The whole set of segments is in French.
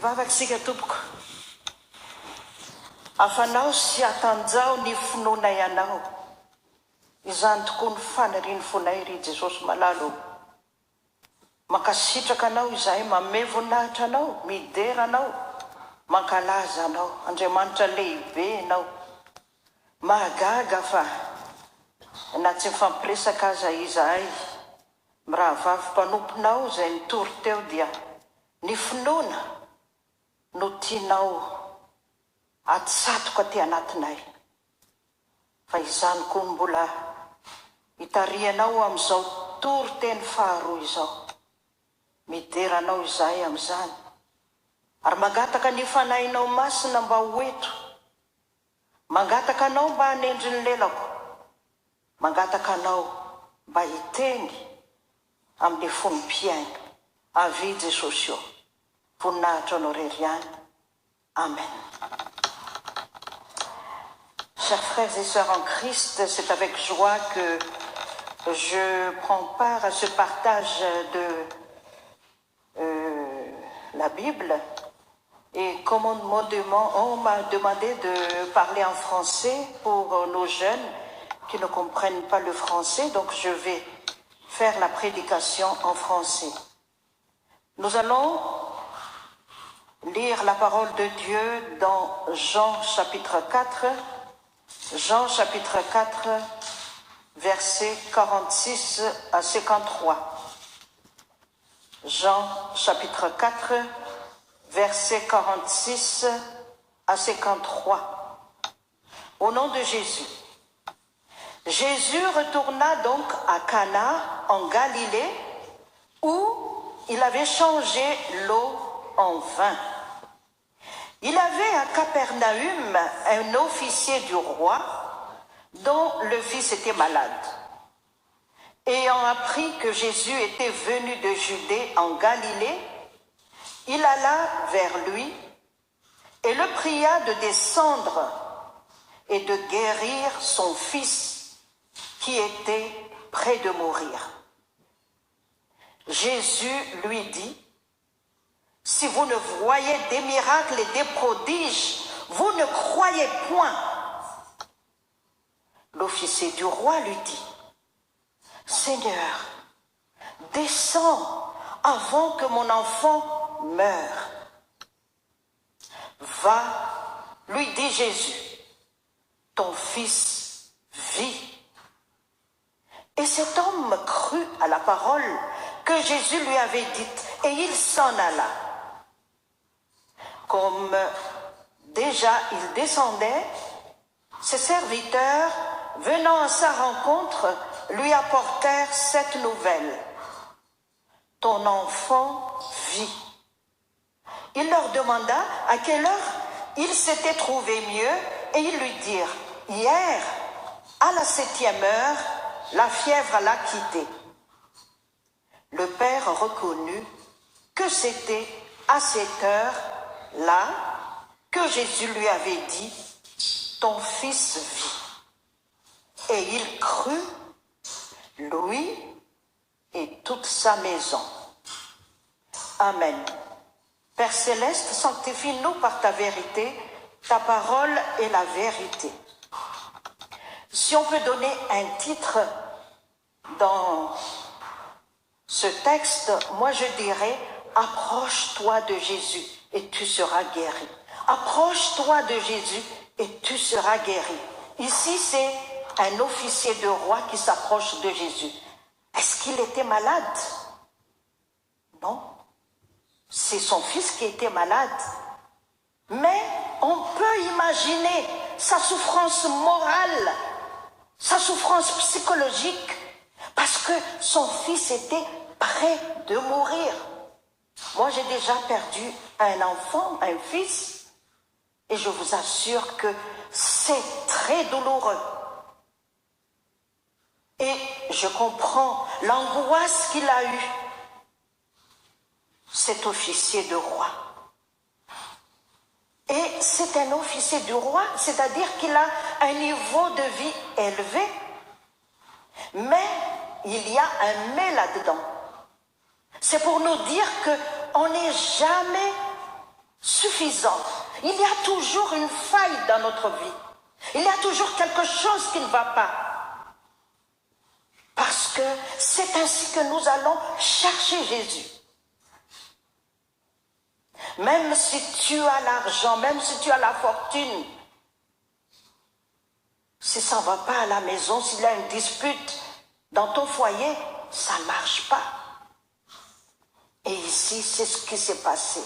Ivavaksika tompoko afanao sy atanjao ny finoana ianao izany tokoa ny faniriany fonay ry Jesosy malalo makasitraka anao izahay manome voninahitra anao midera anao mankalaza anao Andriamanitra lehibe anao mahagaga fa na tsy mifampiresaka aza izahay mirahavavy mpanomponao izay nitory teo dia ny finoana no tianao atsatoka ty anatinay fa izany koa mbola hitarianao am'izao tory teny faharoa izao mideranao izahay am'izany ary mangataka ny fanahinao masina mba hoeto mangataka anao mba hanendry ny lelako mangataka anao mba hiteny amin'ny fonom-piaina avy Jesosy io voninahitra anao reriany. Amen. Chers frères et sœurs en Christ, c'est avec joie que je prends part à ce partage de la Bible. Et comme on m'a demandé de parler en français pour nos jeunes qui ne comprennent pas le français, donc je vais faire la prédication en français. Nous allons lire la parole de Dieu dans Jean chapitre 4, versets 46 à 53. Jean chapitre 4, versets 46 à 53. Au nom de Jésus. Jésus retourna donc à Cana en Galilée où il avait changé l'eau en vin. Il avait à Capernaum un officier du roi dont le fils était malade. Ayant appris que Jésus était venu de Judée en Galilée, il alla vers lui et le pria de descendre et de guérir son fils qui était près de mourir. Jésus lui dit, « Si vous ne voyez des miracles et des prodiges, vous ne croyez point. » L'officier du roi lui dit, « Seigneur, descends avant que mon enfant meure. » Va, lui dit Jésus, « Ton fils vit. » Et cet homme crut à la parole que Jésus lui avait dite, et il s'en alla. Comme déjà il descendait, ses serviteurs, venant à sa rencontre, lui apportèrent cette nouvelle. « Ton enfant vit. » Il leur demanda à quelle heure il s'était trouvé mieux, et ils lui dirent, « Hier, à la 7e heure, la fièvre l'a quitté. » Le père reconnut que c'était à cette heure-là que Jésus lui avait dit, « Ton fils vit. » Et il crut, lui et toute sa maison. Amen. Père céleste, sanctifie-nous par ta vérité, ta parole est la vérité. Si on peut donner un titre dans ce texte, moi je dirais « Approche-toi de Jésus et tu seras guéri. » Approche-toi de Jésus et tu seras guéri. Ici, c'est un officier de roi qui s'approche de Jésus. Est-ce qu'il était malade? Non, c'est son fils qui était malade. Mais on peut imaginer sa souffrance morale, sa souffrance psychologique, parce que son fils était près de mourir. Moi, j'ai déjà perdu un enfant, un fils, et je vous assure que c'est très douloureux. Et je comprends l'angoisse qu'il a eue, cet officier de roi. Et c'est un officier du roi, c'est-à-dire qu'il a un niveau de vie élevé, mais il y a un mais là-dedans. C'est pour nous dire qu'on n'est jamais suffisant. Il y a toujours une faille dans notre vie. Il y a toujours quelque chose qui ne va pas. Parce que c'est ainsi que nous allons chercher Jésus. Même si tu as l'argent, même si tu as la fortune, si ça ne va pas à la maison, s'il y a une dispute dans ton foyer, ça ne marche pas. Et ici, c'est ce qui s'est passé.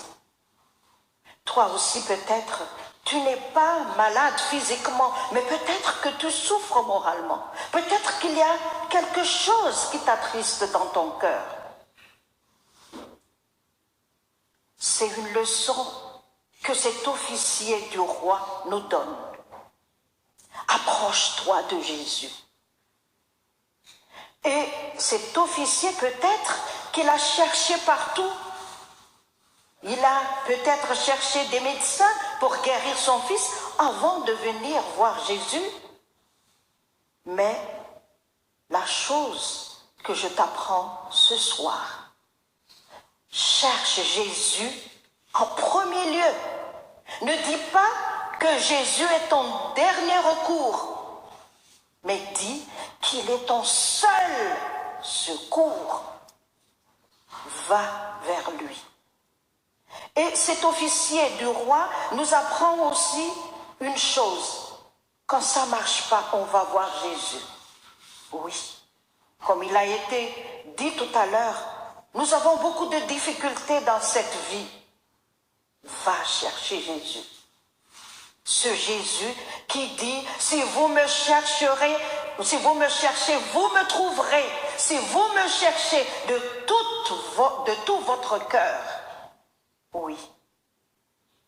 Toi aussi, peut-être, tu n'es pas malade physiquement, mais peut-être que tu souffres moralement. Peut-être qu'il y a quelque chose qui t'attriste dans ton cœur. C'est une leçon que cet officier du roi nous donne. Approche-toi de Jésus. Et cet officier, peut-être qu'il a cherché partout. Il a peut-être cherché des médecins pour guérir son fils avant de venir voir Jésus. Mais la chose que je t'apprends ce soir, cherche Jésus en premier lieu. Ne dis pas que Jésus est ton dernier recours, mais dis qu'il est ton seul secours. Va vers lui. Et cet officier du roi nous apprend aussi une chose. Quand ça ne marche pas, on va voir Jésus. Oui, comme il a été dit tout à l'heure, nous avons beaucoup de difficultés dans cette vie. Va chercher Jésus. Ce Jésus qui dit, si vous me chercherez, si vous me cherchez, vous me trouverez. Si vous me cherchez de tout votre cœur. Oui,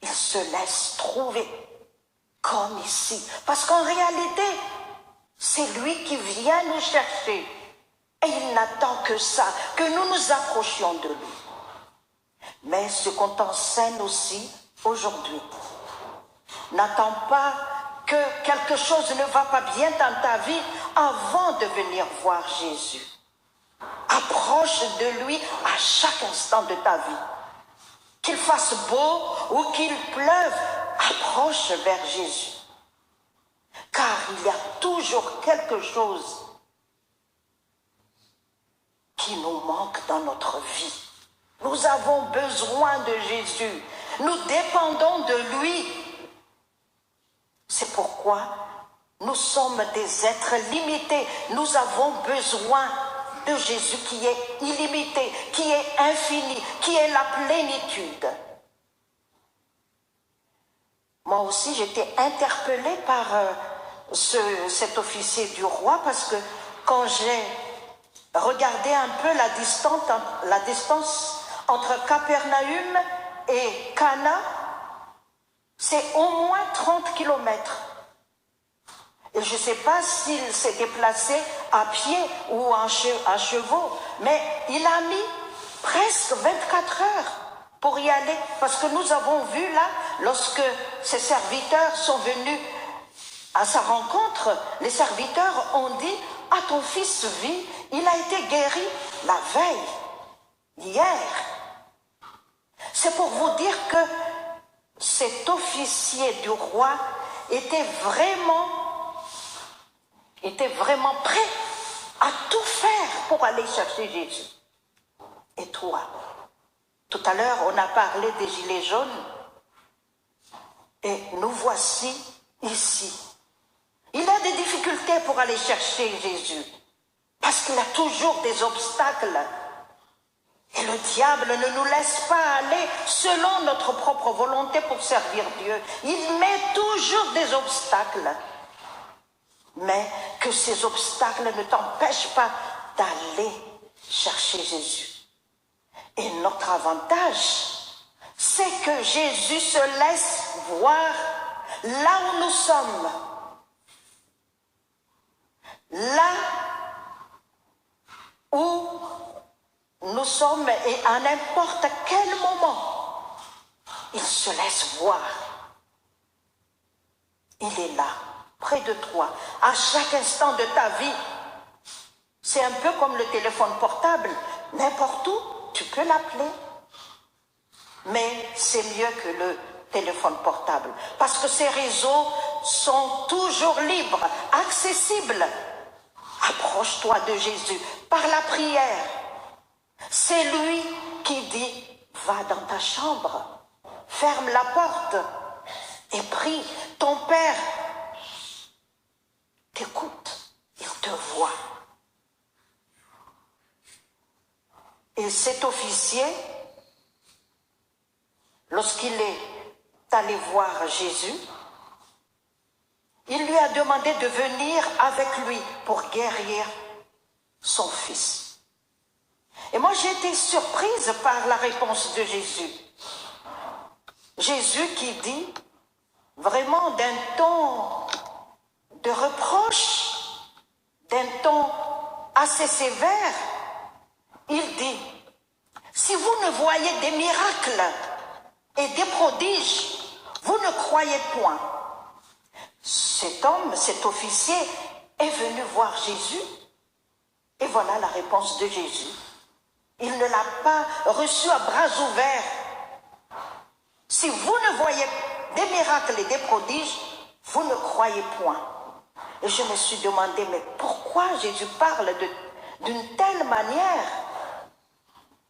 il se laisse trouver, comme ici. Parce qu'en réalité, c'est lui qui vient nous chercher. Et il n'attend que ça, que nous nous approchions de lui. Mais ce qu'on t'enseigne aussi aujourd'hui, n'attends pas que quelque chose ne va pas bien dans ta vie avant de venir voir Jésus. Approche de lui à chaque instant de ta vie. Qu'il fasse beau ou qu'il pleuve, approche vers Jésus. Car il y a toujours quelque chose qui nous manque dans notre vie. Nous avons besoin de Jésus. Nous dépendons de lui. C'est pourquoi nous sommes des êtres limités. Nous avons besoin de Jésus qui est illimité, qui est infini, qui est la plénitude. Moi aussi, j'étais interpellée par cet officier du roi parce que quand j'ai regardé un peu la distance entre Capernaum et Cana, c'est au moins 30 kilomètres. Et je ne sais pas s'il s'est déplacé à pied ou à chevaux, mais il a mis presque 24 heures pour y aller. Parce que nous avons vu là, lorsque ses serviteurs sont venus à sa rencontre, les serviteurs ont dit, « Ah, ton fils vit, il a été guéri la veille, hier. » C'est pour vous dire que cet officier du roi était vraiment prêt à tout faire pour aller chercher Jésus. Et toi, tout à l'heure, on a parlé des gilets jaunes. Et nous voici ici. Il a des difficultés pour aller chercher Jésus. Parce qu'il a toujours des obstacles. Et le diable ne nous laisse pas aller selon notre propre volonté pour servir Dieu. Il met toujours des obstacles. Mais que ces obstacles ne t'empêchent pas d'aller chercher Jésus. Et notre avantage, c'est que Jésus se laisse voir là où nous sommes. Là où nous sommes et à n'importe quel moment, il se laisse voir. Il est là, près de toi, à chaque instant de ta vie. C'est un peu comme le téléphone portable. N'importe où, tu peux l'appeler. Mais c'est mieux que le téléphone portable. Parce que ces réseaux sont toujours libres, accessibles. Approche-toi de Jésus par la prière. C'est lui qui dit, va dans ta chambre, ferme la porte et prie. Ton Père t'écoute, il te voit. Et cet officier, lorsqu'il est allé voir Jésus, il lui a demandé de venir avec lui pour guérir son fils. Et moi, j'ai été surprise par la réponse de Jésus. Jésus qui dit, vraiment d'un ton de reproche, d'un ton assez sévère, il dit, si vous ne voyez des miracles et des prodiges, vous ne croyez point. Cet homme, cet officier, est venu voir Jésus. Et voilà la réponse de Jésus. Il ne l'a pas reçu à bras ouverts. Si vous ne voyez des miracles et des prodiges, vous ne croyez point. Et je me suis demandé, mais pourquoi Jésus parle d'une telle manière?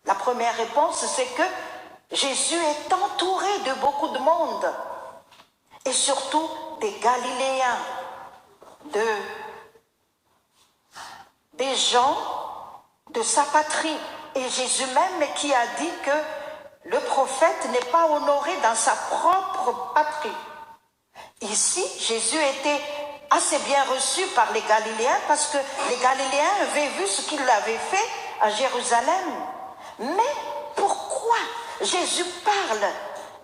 La première réponse, c'est que Jésus est entouré de beaucoup de monde. Et surtout des Galiléens, des gens de sa patrie. Et Jésus même qui a dit que le prophète n'est pas honoré dans sa propre patrie. Ici, Jésus était assez bien reçu par les Galiléens parce que les Galiléens avaient vu ce qu'il avait fait à Jérusalem. Mais pourquoi Jésus parle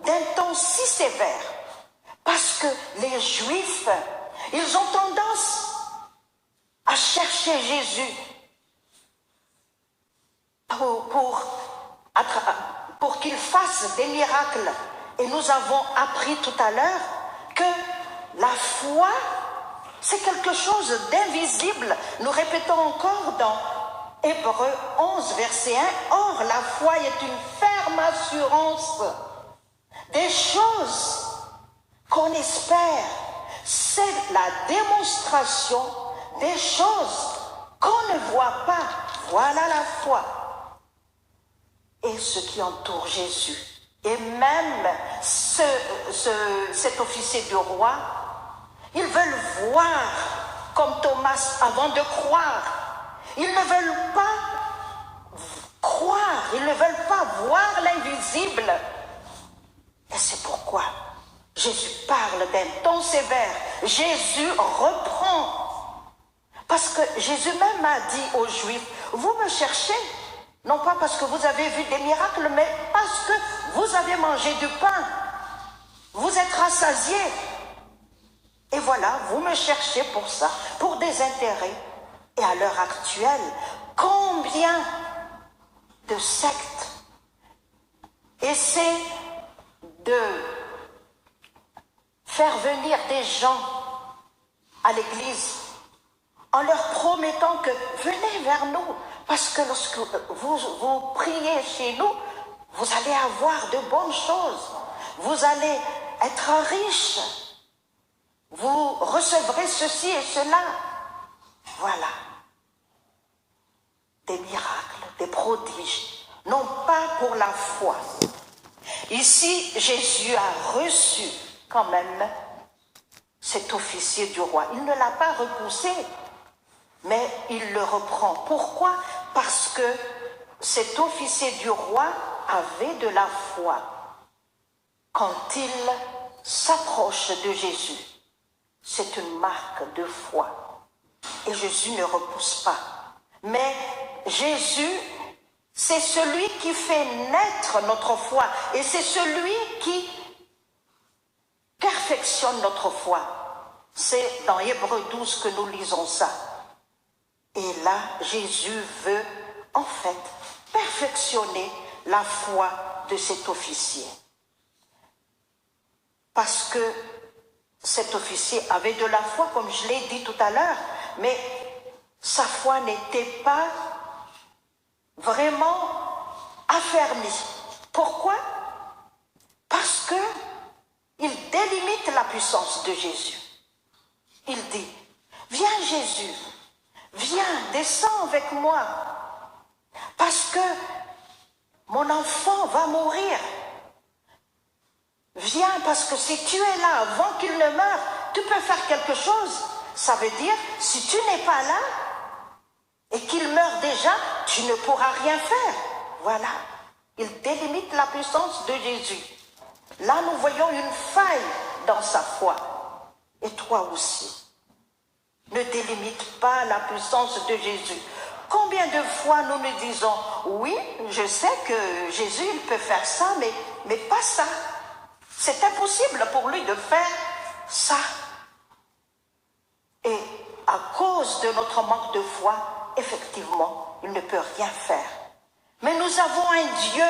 d'un ton si sévère? Parce que les Juifs, ils ont tendance à chercher Jésus pour qu'il fasse des miracles. Et nous avons appris tout à l'heure que la foi, c'est quelque chose d'invisible. Nous répétons encore dans Hébreux 11, verset 1, « Or, la foi est une ferme assurance des choses qu'on espère. C'est la démonstration des choses qu'on ne voit pas. Voilà la foi. » Et ce qui entoure Jésus. Et même cet officier du roi, ils veulent voir comme Thomas avant de croire. Ils ne veulent pas croire, ils ne veulent pas voir l'invisible. Et c'est pourquoi Jésus parle d'un ton sévère. Jésus reprend. Parce que Jésus même a dit aux Juifs, vous me cherchez, non pas parce que vous avez vu des miracles, mais parce que vous avez mangé du pain. Vous êtes rassasiés. Et voilà, vous me cherchez pour ça, pour des intérêts. Et à l'heure actuelle, combien de sectes essaient de faire venir des gens à l'église en leur promettant que venez vers nous, parce que lorsque vous priez chez nous, vous allez avoir de bonnes choses, vous allez être riche, vous recevrez ceci et cela. Voilà. Des miracles, des prodiges, non pas pour la foi. Ici, Jésus a reçu quand même cet officier du roi. Il ne l'a pas repoussé, mais il le reprend. Pourquoi? Parce que cet officier du roi avait de la foi quand il s'approche de Jésus. C'est une marque de foi. Et Jésus ne repousse pas. Mais Jésus, c'est celui qui fait naître notre foi. Et c'est celui qui perfectionne notre foi. C'est dans Hébreux 12 que nous lisons ça. Et là, Jésus veut en fait perfectionner la foi de cet officier. Parce que cet officier avait de la foi, comme je l'ai dit tout à l'heure, mais sa foi n'était pas vraiment affermie. Pourquoi? Parce que il délimite la puissance de Jésus. Il dit, viens Jésus, viens, descends avec moi, parce que mon enfant va mourir. Viens, parce que si tu es là avant qu'il ne meure, tu peux faire quelque chose. Ça veut dire, si tu n'es pas là et qu'il meurt déjà, tu ne pourras rien faire. Voilà, il délimite la puissance de Jésus. Là, nous voyons une faille dans sa foi. Et toi aussi, ne délimite pas la puissance de Jésus. Combien de fois nous nous disons, oui, je sais que Jésus, il peut faire ça, mais pas ça. C'est impossible pour lui de faire ça. Et à cause de notre manque de foi, effectivement, il ne peut rien faire. Mais nous avons un Dieu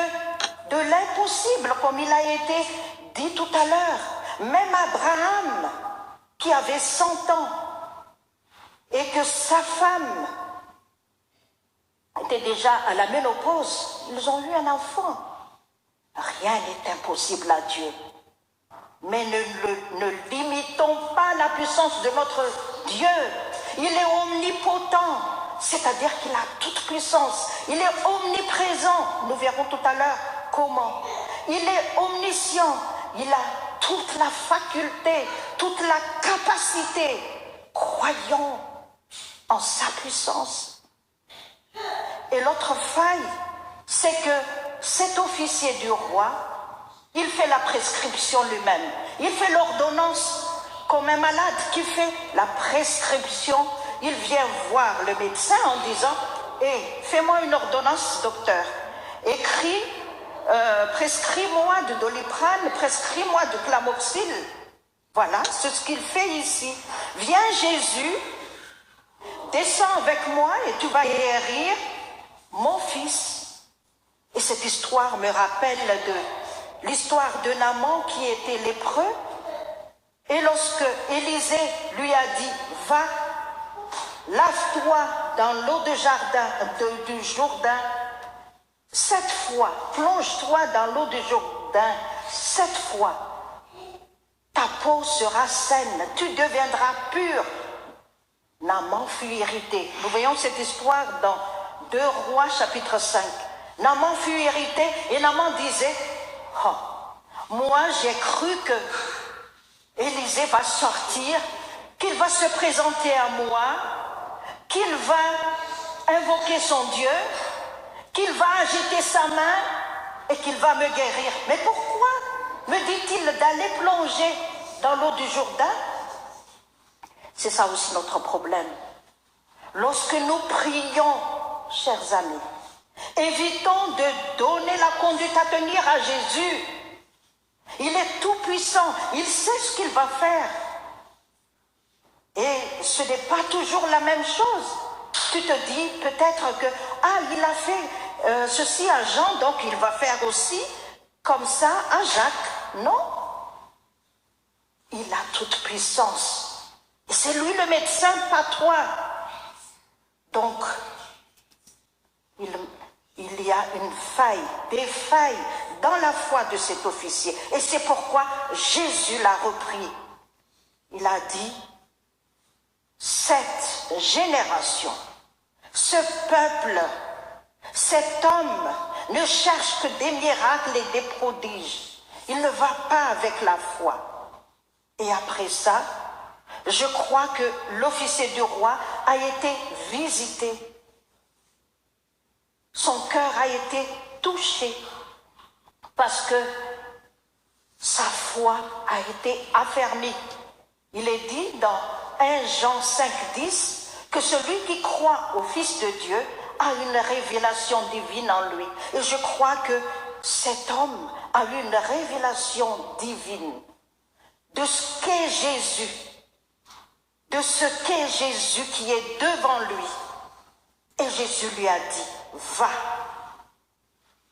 de l'impossible, comme il a été dit tout à l'heure. Même Abraham, qui avait 100 ans, et que sa femme était déjà à la ménopause, ils ont eu un enfant. Rien n'est impossible à Dieu. Mais ne limitons pas la puissance de notre Dieu. Il est omnipotent, c'est-à-dire qu'il a toute puissance. Il est omniprésent, nous verrons tout à l'heure comment. Il est omniscient, il a toute la faculté, toute la capacité. Croyons en sa puissance. Et l'autre faille, c'est que cet officier du roi, il fait la prescription lui-même. Il fait l'ordonnance comme un malade qui fait la prescription. Il vient voir le médecin en disant « Hé, fais-moi une ordonnance, docteur. Prescris-moi de Doliprane, prescris-moi de Clamoxyl. » Voilà, c'est ce qu'il fait ici. Viens Jésus, descends avec moi et tu vas guérir mon fils. Et cette histoire me rappelle de l'histoire de Naaman qui était lépreux. Et lorsque Élisée lui a dit, va, lave-toi dans l'eau du Jourdain, 7 fois, plonge-toi dans l'eau du Jourdain, 7 fois, ta peau sera saine, tu deviendras pur. Naaman fut irrité. Nous voyons cette histoire dans 2 Rois chapitre 5. Naaman fut irrité et Naaman disait, oh, moi j'ai cru que Élisée va sortir, qu'il va se présenter à moi, qu'il va invoquer son Dieu, qu'il va agiter sa main et qu'il va me guérir. Mais pourquoi me dit-il d'aller plonger dans l'eau du Jourdain? C'est ça aussi notre problème. Lorsque nous prions, chers amis, évitons de donner la conduite à tenir à Jésus. Il est tout puissant, il sait ce qu'il va faire. Et ce n'est pas toujours la même chose. Tu te dis peut-être que, il a fait ceci à Jean, donc il va faire aussi comme ça à Jacques. Non. Il a toute puissance. Et c'est lui le médecin, pas toi. Donc, il y a une faille, des failles dans la foi de cet officier. Et c'est pourquoi Jésus l'a repris. Il a dit, cette génération, ce peuple, cet homme ne cherche que des miracles et des prodiges. Il ne va pas avec la foi. Et après ça, je crois que l'officier du roi a été visité. son cœur a été touché parce que sa foi a été affermie. Il est dit dans 1 Jean 5,10 que celui qui croit au Fils de Dieu a une révélation divine en lui. Et je crois que cet homme a eu une révélation divine de ce qu'est Jésus, de ce qu'est Jésus qui est devant lui. Et Jésus lui a dit, va,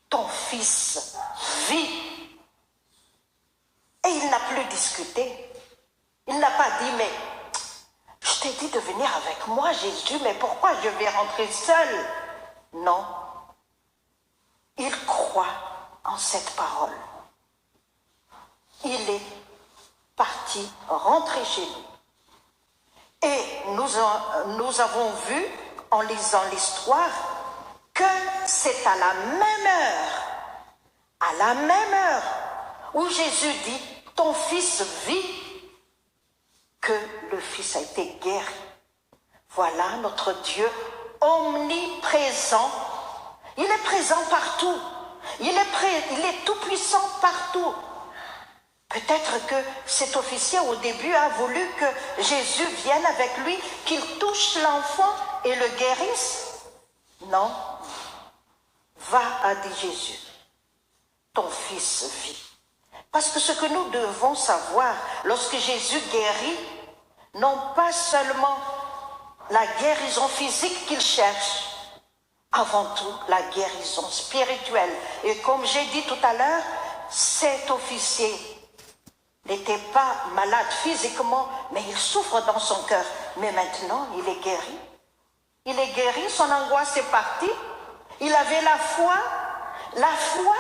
ton fils vit. Et il n'a plus discuté. Il n'a pas dit, mais je t'ai dit de venir avec moi, Jésus, mais pourquoi je vais rentrer seul? Non. Il croit en cette parole. Il est parti, rentré chez lui. Et nous avons vu, en lisant l'histoire, que c'est à la même heure, où Jésus dit, ton fils vit, que le fils a été guéri. Voilà notre Dieu omniprésent. Il est présent partout. Il est tout puissant partout. Peut-être que cet officier au début a voulu que Jésus vienne avec lui, qu'il touche l'enfant et le guérisse. Non. Va, a dit Jésus, ton fils vit. Parce que ce que nous devons savoir, lorsque Jésus guérit, non pas seulement la guérison physique qu'il cherche, avant tout la guérison spirituelle. Et comme j'ai dit tout à l'heure, cet officier n'était pas malade physiquement, mais il souffre dans son cœur. Mais maintenant, il est guéri. Il est guéri, son angoisse est partie. Il avait la foi. La foi,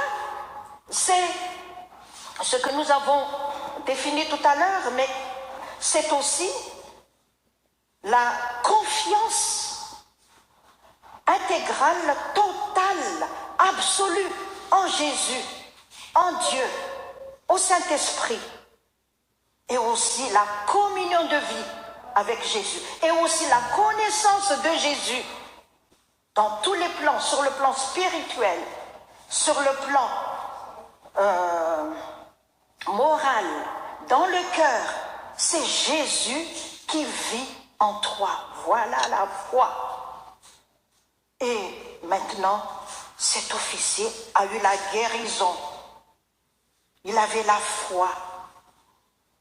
c'est ce que nous avons défini tout à l'heure, mais c'est aussi la confiance intégrale, totale, absolue en Jésus, en Dieu, au Saint-Esprit, et aussi la communion de vie avec Jésus, et aussi la connaissance de Jésus dans tous les plans, sur le plan spirituel, sur le plan moral, dans le cœur. C'est Jésus qui vit en toi. Voilà la foi. Et maintenant, cet officier a eu la guérison. Il avait la foi.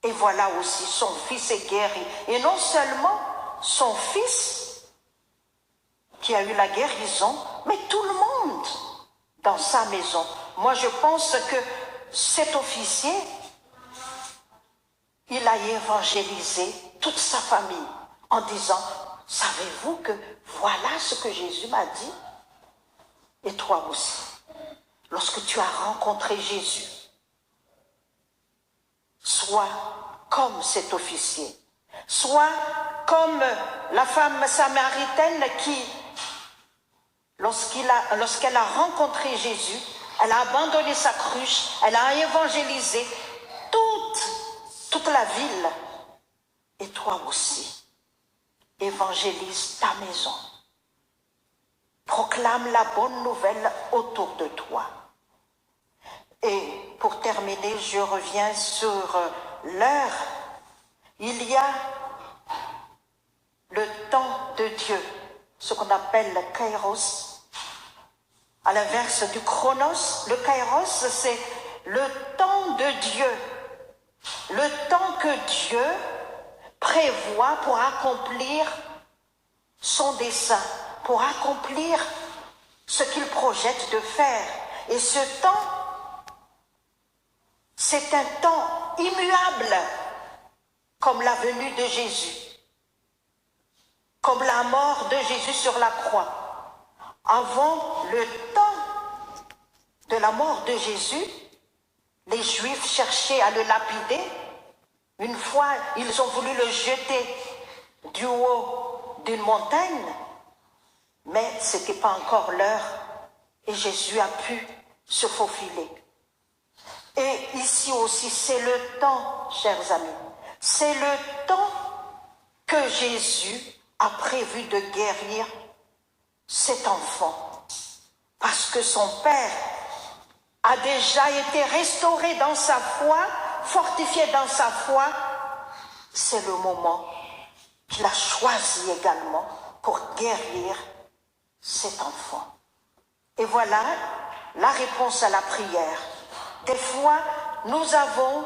Et voilà aussi, son fils est guéri. Et non seulement son fils qui a eu la guérison, mais tout le monde dans sa maison. Moi, je pense que cet officier, il a évangélisé toute sa famille en disant, savez-vous que voilà ce que Jésus m'a dit? Et toi aussi, lorsque tu as rencontré Jésus, sois comme cet officier, sois comme la femme samaritaine qui, lorsqu'elle a rencontré Jésus, elle a abandonné sa cruche, elle a évangélisé toute la ville. Et toi aussi, évangélise ta maison. Proclame la bonne nouvelle autour de toi. Et pour terminer, je reviens sur l'heure. Il y a le temps de Dieu, ce qu'on appelle le kairos. À l'inverse du chronos, le kairos, c'est le temps de Dieu. Le temps que Dieu prévoit pour accomplir son dessein, pour accomplir ce qu'il projette de faire. Et ce temps, c'est un temps immuable, comme la venue de Jésus, comme la mort de Jésus sur la croix. Avant le temps de la mort de Jésus, les Juifs cherchaient à le lapider. Une fois, ils ont voulu le jeter du haut d'une montagne, mais ce n'était pas encore l'heure et Jésus a pu se faufiler. Et ici aussi, c'est le temps, chers amis, c'est le temps que Jésus a prévu de guérir cet enfant parce que son père a déjà été restauré dans sa foi, fortifié dans sa foi, c'est le moment qu'il a choisi également pour guérir cet enfant. Et voilà la réponse à la prière. Des fois, nous avons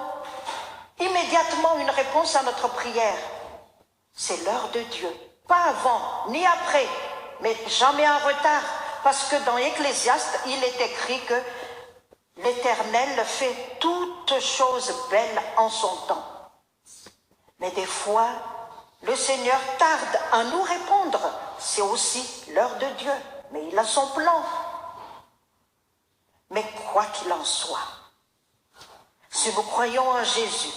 immédiatement une réponse à notre prière. C'est l'heure de Dieu. Pas avant, ni après, mais jamais en retard. Parce que dans Ecclésiaste, il est écrit que l'Éternel fait toutes choses belles en son temps. Mais des fois, le Seigneur tarde à nous répondre. C'est aussi l'heure de Dieu. Mais il a son plan. Mais quoi qu'il en soit, si nous croyons en Jésus,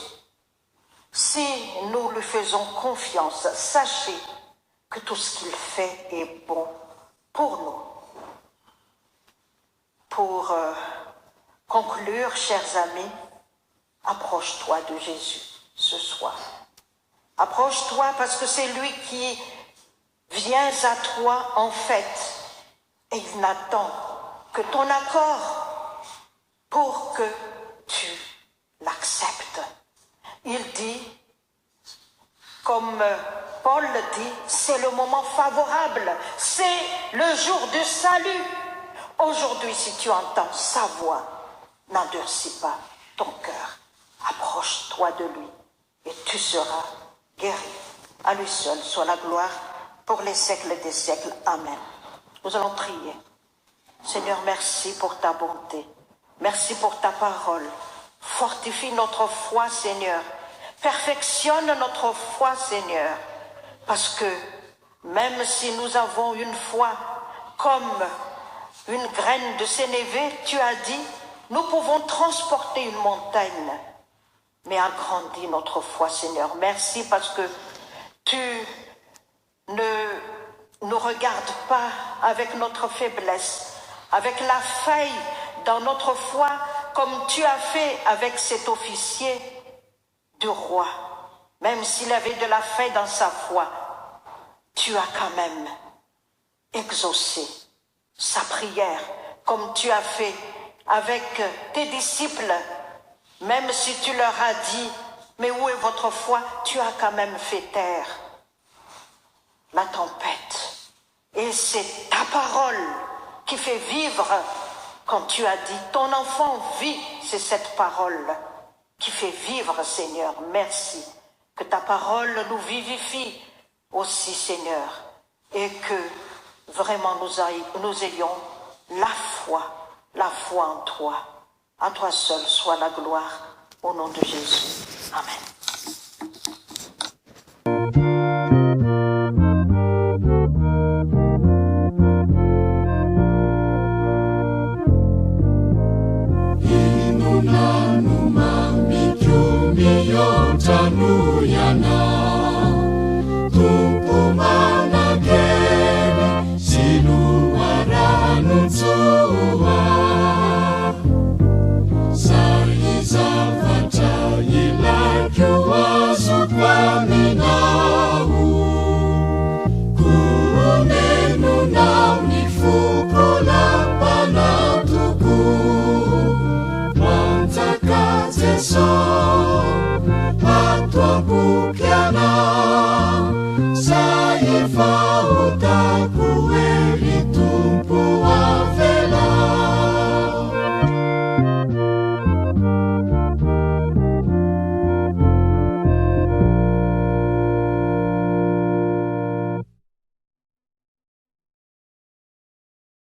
si nous lui faisons confiance, sachez que tout ce qu'il fait est bon pour nous. Pour conclure, chers amis, approche-toi de Jésus ce soir. Approche-toi parce que c'est lui qui vient à toi en fait. Et il n'attend que ton accord pour que tu l'acceptes. Il dit, comme Paul dit, c'est le moment favorable, c'est le jour du salut. Aujourd'hui, si tu entends sa voix, n'endurcis pas ton cœur. Approche-toi de lui et tu seras guéri. À lui seul soit la gloire pour les siècles des siècles. Amen. Nous allons prier. Seigneur, merci pour ta bonté. Merci pour ta parole. Fortifie notre foi, Seigneur. Perfectionne notre foi, Seigneur. Parce que même si nous avons une foi comme une graine de sénévé, tu as dit, nous pouvons transporter une montagne. Mais agrandis notre foi, Seigneur. Merci parce que tu ne nous regardes pas avec notre faiblesse, avec la faille dans notre foi, comme tu as fait avec cet officier du roi. Même s'il avait de la faille dans sa foi, tu as quand même exaucé sa prière, comme tu as fait avec tes disciples. Même si tu leur as dit, mais où est votre foi? Tu as quand même fait taire la tempête. Et c'est ta parole qui fait vivre, quand tu as dit, ton enfant vit, c'est cette parole qui fait vivre, Seigneur. Merci. Que ta parole nous vivifie aussi, Seigneur. Et que vraiment nous ayons la foi en toi. À toi seul soit la gloire, au nom de Jésus. Amen. Saya